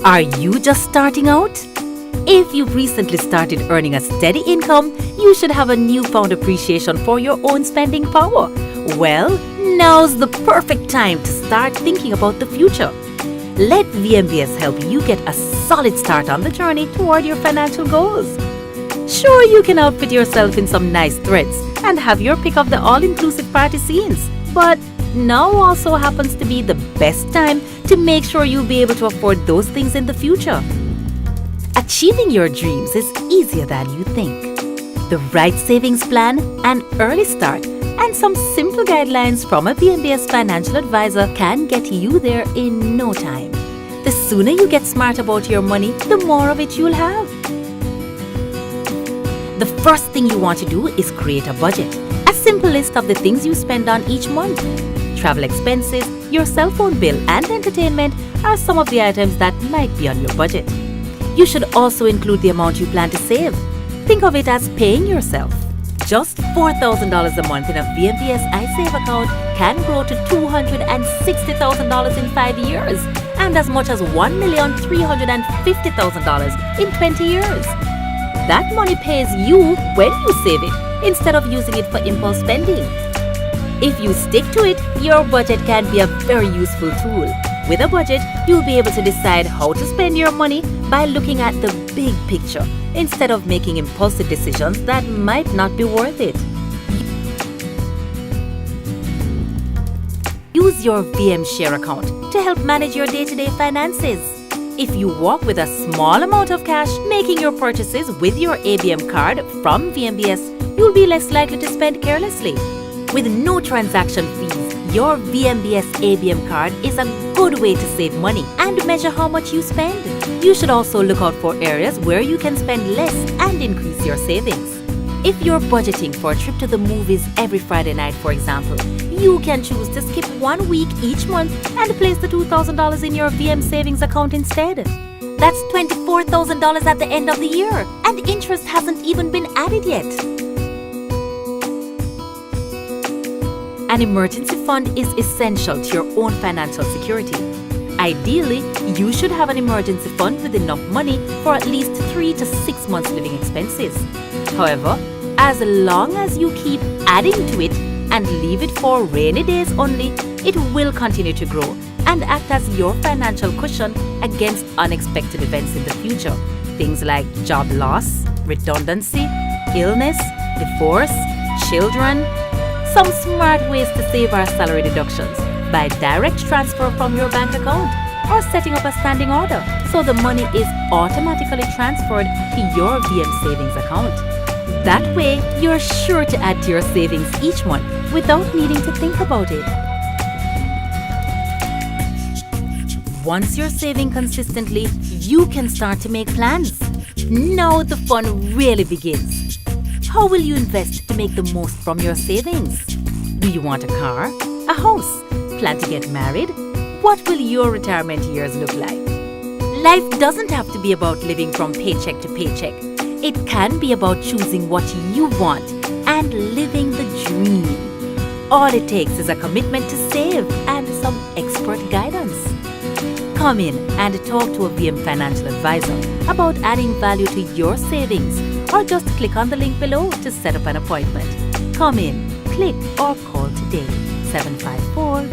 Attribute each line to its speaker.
Speaker 1: Are you just starting out? If you've recently started earning a steady income, you should have a newfound appreciation for your own spending power. Well, now's the perfect time to start thinking about the future. Let VMBS help you get a solid start on the journey toward your financial goals. Sure, you can outfit yourself in some nice threads and have your pick of the all-inclusive party scenes, but now also happens to be the best time to make sure you'll be able to afford those things in the future. Achieving your dreams is easier than you think. The right savings plan, an early start, and some simple guidelines from a VMBS financial advisor can get you there in no time. The sooner you get smart about your money, the more of it you'll have. The first thing you want to do is create a budget. A simple list of the things you spend on each month. Travel expenses, your cell phone bill, and entertainment are some of the items that might be on your budget. You should also include the amount you plan to save. Think of it as paying yourself. Just $4,000 a month in a VMBS iSave account can grow to $260,000 in 5 years and as much as $1,350,000 in 20 years. That money pays you when you save it instead of using it for impulse spending. If you stick to it, your budget can be a very useful tool. With a budget, you'll be able to decide how to spend your money by looking at the big picture instead of making impulsive decisions that might not be worth it. Use your VM Share account to help manage your day-to-day finances. If you walk with a small amount of cash making your purchases with your ABM card from VMBS, you'll be less likely to spend carelessly. With no transaction fees, your VMBS ABM card is a good way to save money and measure how much you spend. You should also look out for areas where you can spend less and increase your savings. If you're budgeting for a trip to the movies every Friday night, for example, you can choose to skip 1 week each month and place the $2,000 in your VM savings account instead. That's $24,000 at the end of the year, and interest hasn't even been added yet. An emergency fund is essential to your own financial security. Ideally, you should have an emergency fund with enough money for at least 3 to 6 months' living expenses. However, as long as you keep adding to it and leave it for rainy days only, it will continue to grow and act as your financial cushion against unexpected events in the future. Things like job loss, redundancy, illness, divorce, children. Some smart ways to save are salary deductions by direct transfer from your bank account or setting up a standing order so the money is automatically transferred to your VM savings account. That way, you're sure to add to your savings each month without needing to think about it. Once you're saving consistently, you can start to make plans. Now the fun really begins. How will you invest to make the most from your savings? Do you want a car? A house? Plan to get married? What will your retirement years look like? Life doesn't have to be about living from paycheck to paycheck. It can be about choosing what you want and living the dream. All it takes is a commitment to save and some expert guidance. Come in and talk to a VM financial advisor about adding value to your savings, or just click on the link below to set up an appointment. Come in, click or call today 754